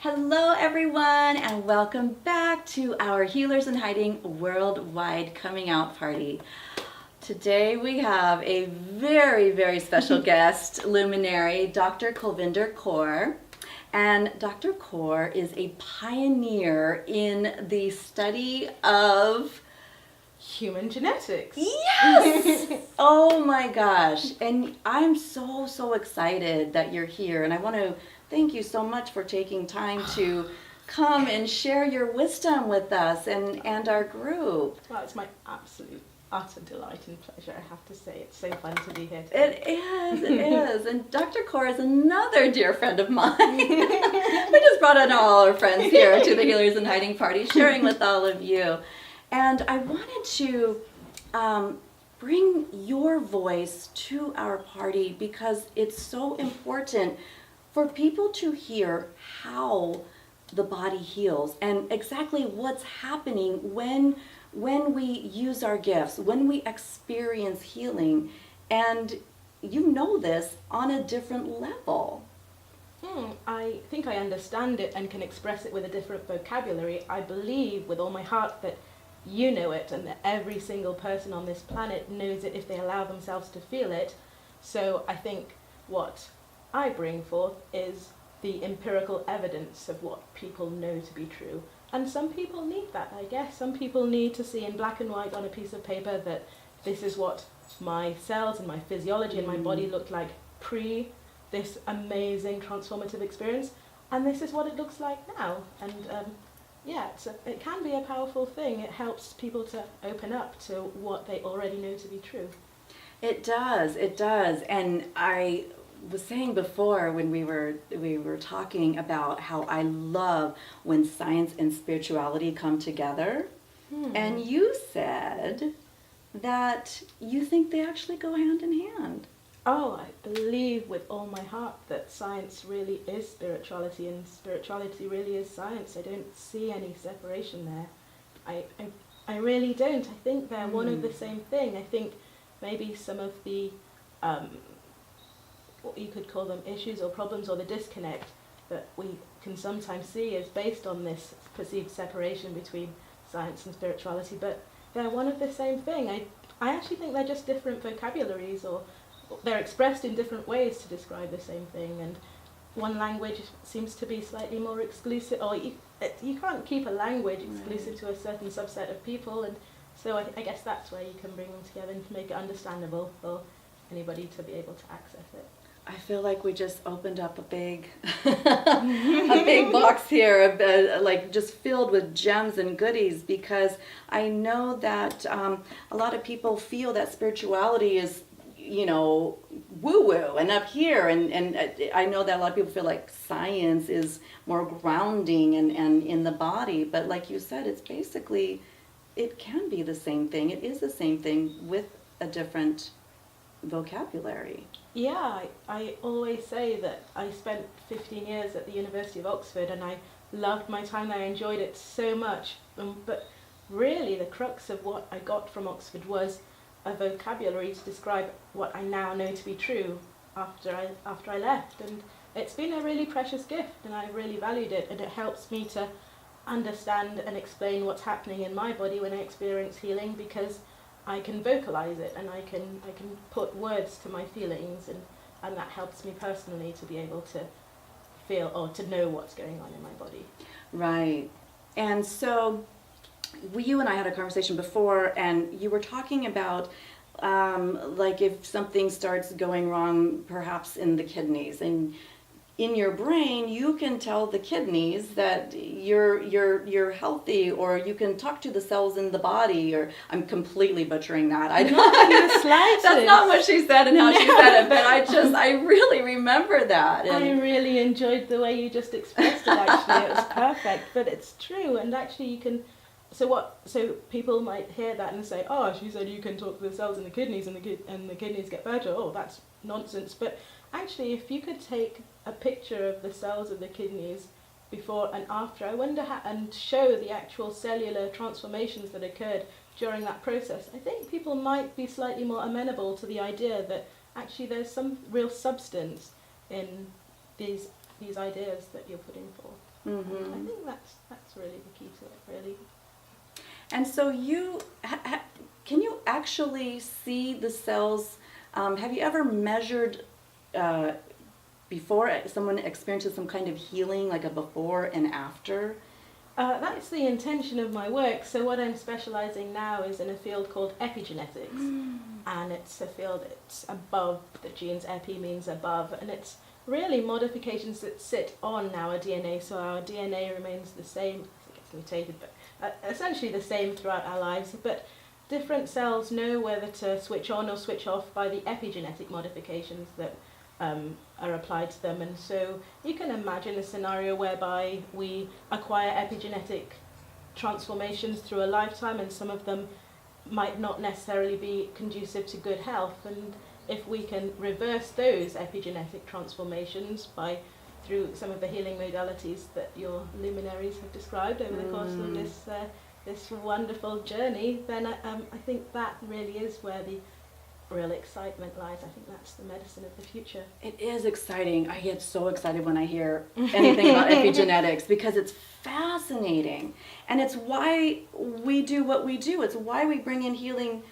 Hello everyone and welcome back to our Healers in Hiding Worldwide Coming Out Party. Today we have a very special guest luminary, Dr. Kulvinder Kaur. And Dr. Kaur is a pioneer in the study of human genetics. Yes! Oh my gosh. And I'm so excited that you're here, and I want to thank you so much for taking time to come and share your wisdom with us and our group. Well, it's my absolute utter delight and pleasure, I have to say. It's so fun to be here today. It is. And Dr. Kaur is another dear friend of mine. We just brought in all our friends here to the Healers in Hiding Party, sharing with all of you. And I wanted to bring your voice to our party because it's so important for people to hear how the body heals and exactly what's happening when we use our gifts, when we experience healing. And you know this on a different level. I think I understand it and can express it with a different vocabulary. I believe with all my heart that you know it and that every single person on this planet knows it if they allow themselves to feel it. So I think what I bring forth is the empirical evidence of what people know to be true. And some people need that, I guess. Some people need to see in black and white on a piece of paper that this is what my cells and my physiology and my body looked like pre this amazing transformative experience, and this is what it looks like now. And it can be a powerful thing. It helps people to open up to what they already know to be true. It does. And I was saying before when we were talking about how I love when science and spirituality come together. And you said that you think they actually go hand in hand. Oh, I believe with all my heart that science really is spirituality and spirituality really is science. I don't see any separation there. I really don't. I think they're one of the same thing. I think maybe some of the what you could call them issues or problems or the disconnect that we can sometimes see is based on this perceived separation between science and spirituality, but they're one of the same thing. I actually think they're just different vocabularies, or they're expressed in different ways to describe the same thing, and one language seems to be slightly more exclusive, or you can't keep a language exclusive to a certain subset of people, and so I guess that's where you can bring them together and make it understandable for anybody to be able to access it. I feel like we just opened up a big a big box here, like just filled with gems and goodies, because I know that a lot of people feel that spirituality is, woo-woo and up here, and I know that a lot of people feel like science is more grounding and in the body, but like you said, it's basically, it can be the same thing. It is the same thing with a different vocabulary. Yeah, I always say that I spent 15 years at the University of Oxford and I loved my time there, I enjoyed it so much, but really the crux of what I got from Oxford was a vocabulary to describe what I now know to be true after I left, and it's been a really precious gift and I really valued it, and it helps me to understand and explain what's happening in my body when I experience healing, because I can vocalize it and I can put words to my feelings, and that helps me personally to be able to feel or to know what's going on in my body. Right. And so you and I had a conversation before, and you were talking about like if something starts going wrong perhaps in the kidneys, and in your brain you can tell the kidneys that you're healthy, or you can talk to the cells in the body, or I'm completely butchering that. I don't That's not what she said and how she said it, but I really remember that. And I really enjoyed the way you just expressed it, actually. It was perfect, but it's true, and actually you can. So people might hear that and say, oh, she said you can talk to the cells in the kidneys and the kidneys get better. Oh, that's nonsense. But actually, if you could take a picture of the cells of the kidneys before and after, I wonder and show the actual cellular transformations that occurred during that process, I think people might be slightly more amenable to the idea that actually there's some real substance in these these ideas that you're putting forth. Mm-hmm. I think that's really the key to it, really. And so can you actually see the cells? Have you ever measured before someone experiences some kind of healing, like a before and after? That's the intention of my work. So what I'm specializing now is in a field called epigenetics. And it's a field, it's above the genes. Epi means above, and it's really modifications that sit on our DNA. So our DNA remains the same, it gets mutated, but essentially the same throughout our lives. But different cells know whether to switch on or switch off by the epigenetic modifications that are applied to them. And so you can imagine a scenario whereby we acquire epigenetic transformations through a lifetime, and some of them might not necessarily be conducive to good health. And if we can reverse those epigenetic transformations through some of the healing modalities that your luminaries have described over the course of this wonderful journey, then I think that really is where the real excitement lies. I think that's the medicine of the future. It is exciting. I get so excited when I hear anything about epigenetics, because it's fascinating, and it's why we do what we do. It's why we bring in healing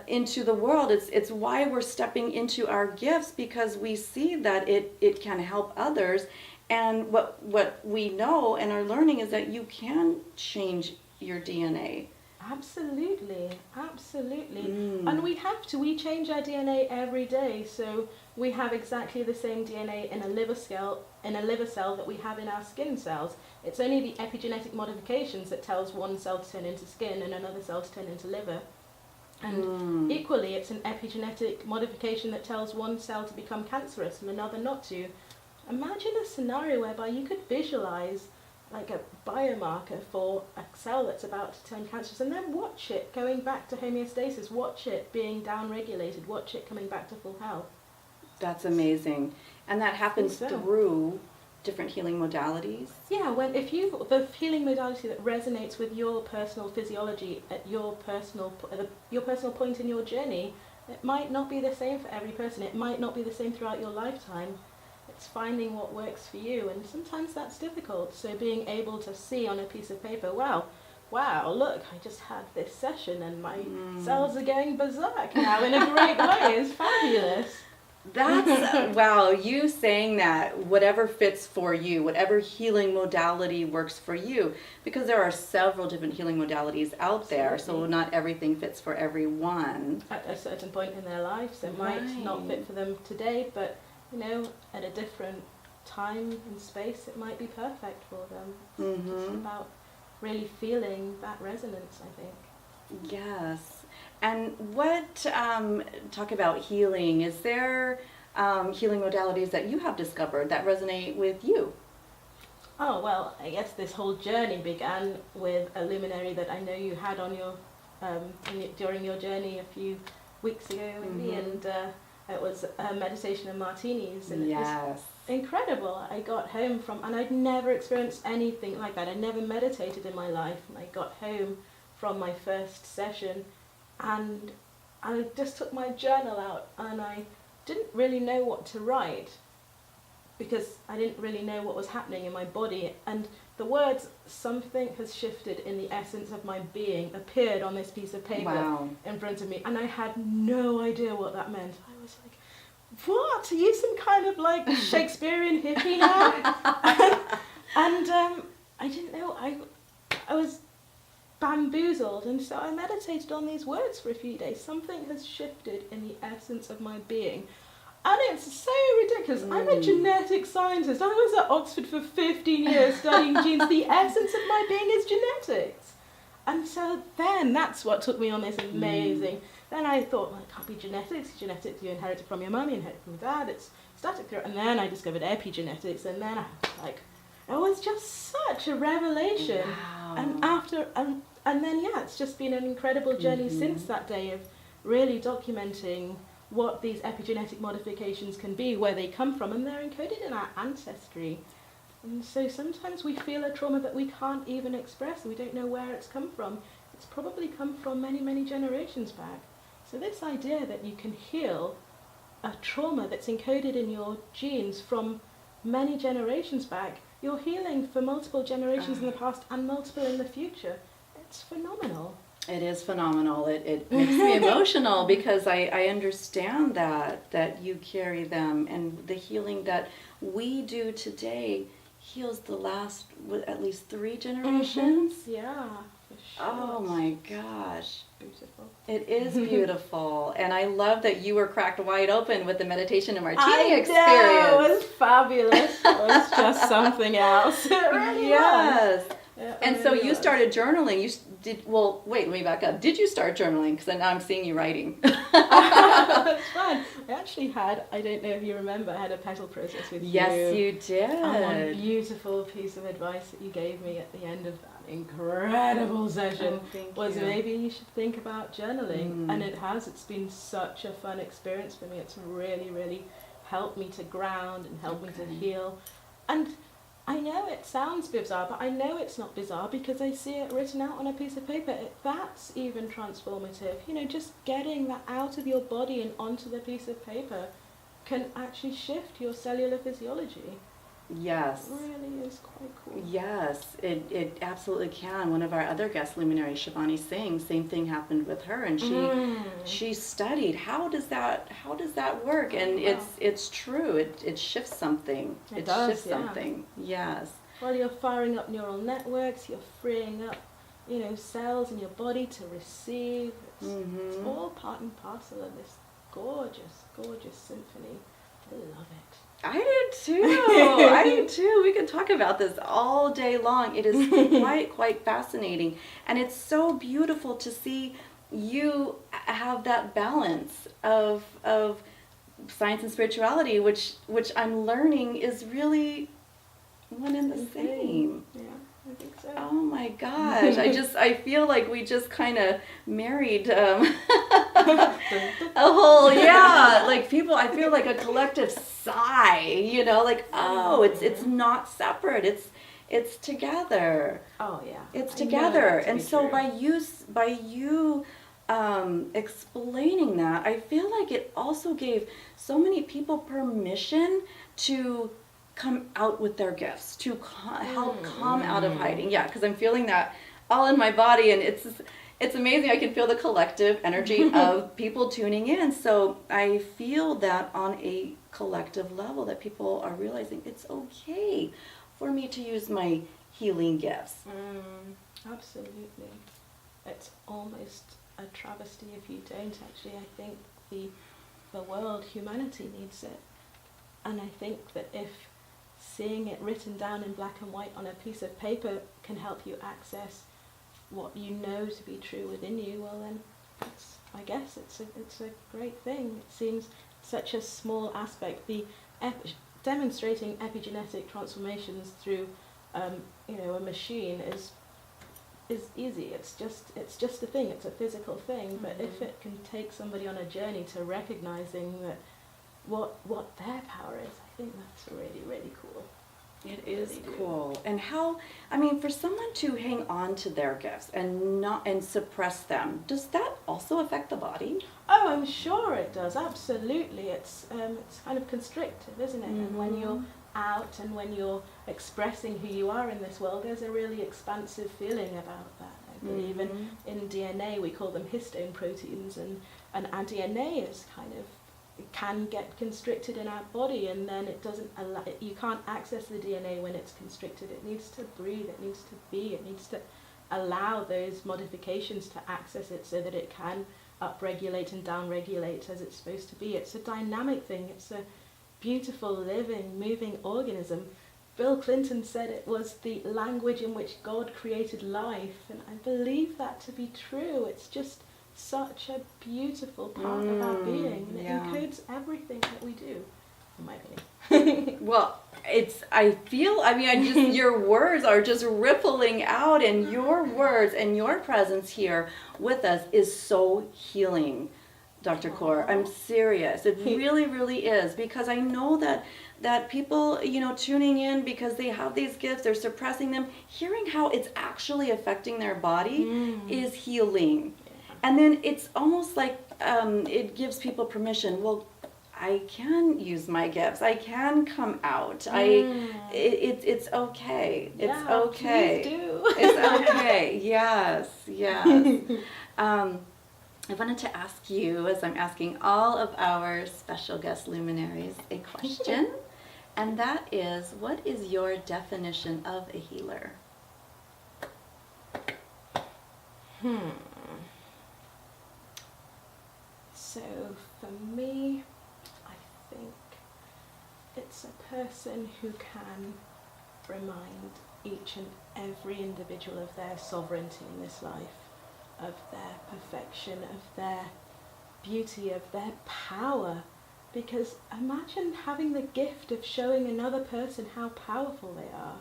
into the world. It's why we're stepping into our gifts, because we see that it can help others. And what we know and are learning is that you can change your DNA. Absolutely, absolutely. And we change our DNA every day. So we have exactly the same DNA in a liver cell that we have in our skin cells. It's only the epigenetic modifications that tells one cell to turn into skin and another cell to turn into liver. And equally, it's an epigenetic modification that tells one cell to become cancerous and another not to. Imagine a scenario whereby you could visualize like a biomarker for a cell that's about to turn cancerous, and then watch it going back to homeostasis, watch it being down-regulated, watch it coming back to full health. That's amazing. And that happens through different healing modalities? Yeah, the healing modality that resonates with your personal physiology at your personal point in your journey, it might not be the same for every person. It might not be the same throughout your lifetime. It's finding what works for you, and sometimes that's difficult. So being able to see on a piece of paper, wow, look, I just had this session and my cells are going berserk now in a great way is fabulous. That's, wow, you saying that, whatever fits for you, whatever healing modality works for you, because there are several different healing modalities out there, so not everything fits for everyone. At a certain point in their lives, it might not fit for them today, but at a different time and space, it might be perfect for them. It's just about really feeling that resonance, I think. Yes. And talk about healing, is there healing modalities that you have discovered that resonate with you? Oh, well, I guess this whole journey began with a luminary that I know you had on your during your journey a few weeks ago, maybe, and it was a meditation and martinis, and it was incredible. I got home and I'd never experienced anything like that. I never meditated in my life, and I got home from my first session, and I just took my journal out, and I didn't really know what to write because I didn't really know what was happening in my body, and the words "something has shifted in the essence of my being" appeared on this piece of paper in front of me, and I had no idea what that meant. I was like, what? Are you some kind of like Shakespearean hippie now? and I didn't know. I was bamboozled, and so I meditated on these words for a few days. Something has shifted in the essence of my being. And it's so ridiculous. I'm a genetic scientist. I was at Oxford for 15 years studying genes. The essence of my being is genetics. And so then that's what took me on this amazing. Then I thought, well, it can't be genetics. Genetics you inherit it from your mum, you inherit it from your dad. It's static through. And then I discovered epigenetics, and then I was like, it was just such a revelation. Wow. And then it's just been an incredible journey since that day of really documenting what these epigenetic modifications can be, where they come from, and they're encoded in our ancestry. And so sometimes we feel a trauma that we can't even express, we don't know where it's come from. It's probably come from many, many generations back. So this idea that you can heal a trauma that's encoded in your genes from many generations back, you're healing for multiple generations in the past and multiple in the future. It's phenomenal. It is phenomenal. It makes me emotional because I understand that you carry them, and the healing that we do today heals the last at least 3 generations. Yeah, for sure. Oh my gosh. Beautiful. It is beautiful. And I love that you were cracked wide open with the meditation and martini I experience. know, it was fabulous. It was just something else. It really Yes. was. And so you started journaling. Wait, let me back up. Did you start journaling? Because now I'm seeing you writing. That's fun. I actually had, I don't know if you remember, I had a petal process with you. Yes, you did. And one beautiful piece of advice that you gave me at the end of that incredible session was maybe you should think about journaling. And it's been such a fun experience for me. It's really, really helped me to ground and helped me to heal. And I know it sounds bizarre, but I know it's not bizarre because I see it written out on a piece of paper. That's even transformative. You know, just getting that out of your body and onto the piece of paper can actually shift your cellular physiology. Yes. It really is quite cool. Yes, it absolutely can. One of our other guest luminaries, Shivani Singh, same thing happened with her, and she studied how does that work, and it's true. It shifts something. It does, shifts something. Yes. Well, you're firing up neural networks. You're freeing up, cells in your body to receive. It's all part and parcel of this gorgeous, gorgeous symphony. I love it. I do too. I do too. We could talk about this all day long. It is quite fascinating, and it's so beautiful to see you have that balance of science and spirituality, which I'm learning is really one and the same. Yeah, I think so. Oh my gosh! I feel like we just kind of married a whole like people. I feel like a collective sigh. It's not separate. It's together. Oh yeah, it's together. And so by you explaining that, I feel like it also gave so many people permission to come out with their gifts, to help come out of hiding. Yeah, because I'm feeling that all in my body, and it's amazing. I can feel the collective energy of people tuning in. So I feel that on a collective level that people are realizing it's okay for me to use my healing gifts. Absolutely. It's almost a travesty if you don't actually. I think the world, humanity needs it. And I think that if seeing it written down in black and white on a piece of paper can help you access what you know to be true within you, well then I guess it's a great thing. It seems such a small aspect. The demonstrating epigenetic transformations through a machine is easy. It's just a thing. It's a physical thing. But if it can take somebody on a journey to recognizing that what their power is, I think that's really, really cool. It is really cool. And for someone to hang on to their gifts and suppress them, does that also affect the body? Oh, I'm sure it does. Absolutely. It's kind of constrictive, isn't it? And when you're out and when you're expressing who you are in this world, there's a really expansive feeling about that. I believe in DNA we call them histone proteins, and our DNA is can get constricted in our body, and then it doesn't allow, you can't access the DNA when it's constricted. It needs to breathe, it needs to be, it needs to allow those modifications to access it so that it can upregulate and downregulate as it's supposed to be. It's a dynamic thing. It's a beautiful, living, moving organism. Bill Clinton said it was the language in which God created life, and I believe that to be true. It's just such a beautiful part of our being, and it encodes everything that we do, in my opinion. Well, your words are just rippling out, and your words and your presence here with us is so healing, Dr. Kaur. I'm serious. It really, really is, because I know that people, tuning in because they have these gifts, they're suppressing them, hearing how it's actually affecting their body is healing. And then it's almost like it gives people permission. Well, I can use my gifts. I can come out. It's okay. It's Yeah, okay. please do. It's okay. Yes, yes. I wanted to ask you, as I'm asking all of our special guest luminaries, a question, and that is, what is your definition of a healer? So for me, I think it's a person who can remind each and every individual of their sovereignty in this life, of their perfection, of their beauty, of their power. Because imagine having the gift of showing another person how powerful they are.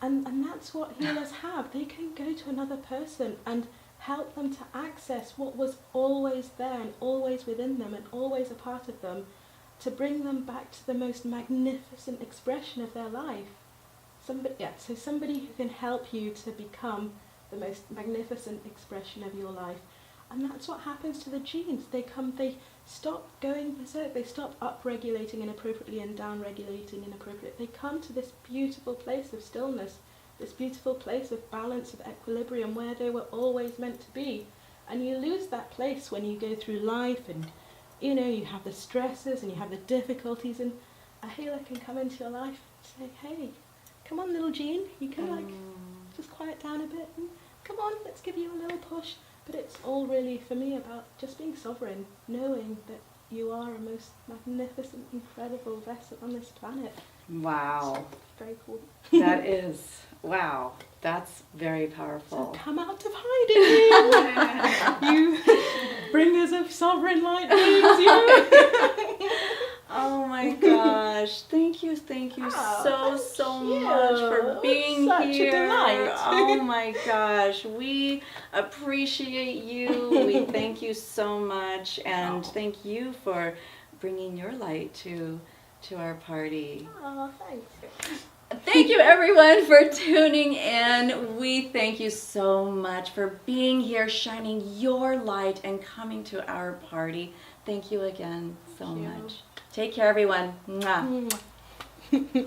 And that's what healers have. They can go to another person and help them to access what was always there and always within them and always a part of them, to bring them back to the most magnificent expression of their life. So somebody who can help you to become the most magnificent expression of your life. And that's what happens to the genes. They stop going berserk, they stop up-regulating inappropriately and down-regulating inappropriately. They come to this beautiful place of stillness, this beautiful place of balance, of equilibrium, where they were always meant to be. And you lose that place when you go through life and, you have the stresses and you have the difficulties, and a healer can come into your life and say, hey, come on, little Jean, you can just quiet down a bit, and come on, let's give you a little push. But it's all really, for me, about just being sovereign, knowing that you are a most magnificent, incredible vessel on this planet. Wow. It's very cool. That is, wow, that's very powerful. So come out of hiding, you bringers of sovereign light beings, you. Oh my gosh, thank you so much for being such here. A delight. Oh my gosh, we appreciate you. We thank you so much, and thank you for bringing your light to our party. Oh, thanks. Thank you everyone for tuning in. We thank you so much for being here, shining your light and coming to our party. Thank you again so much. Take care, everyone. Mwah.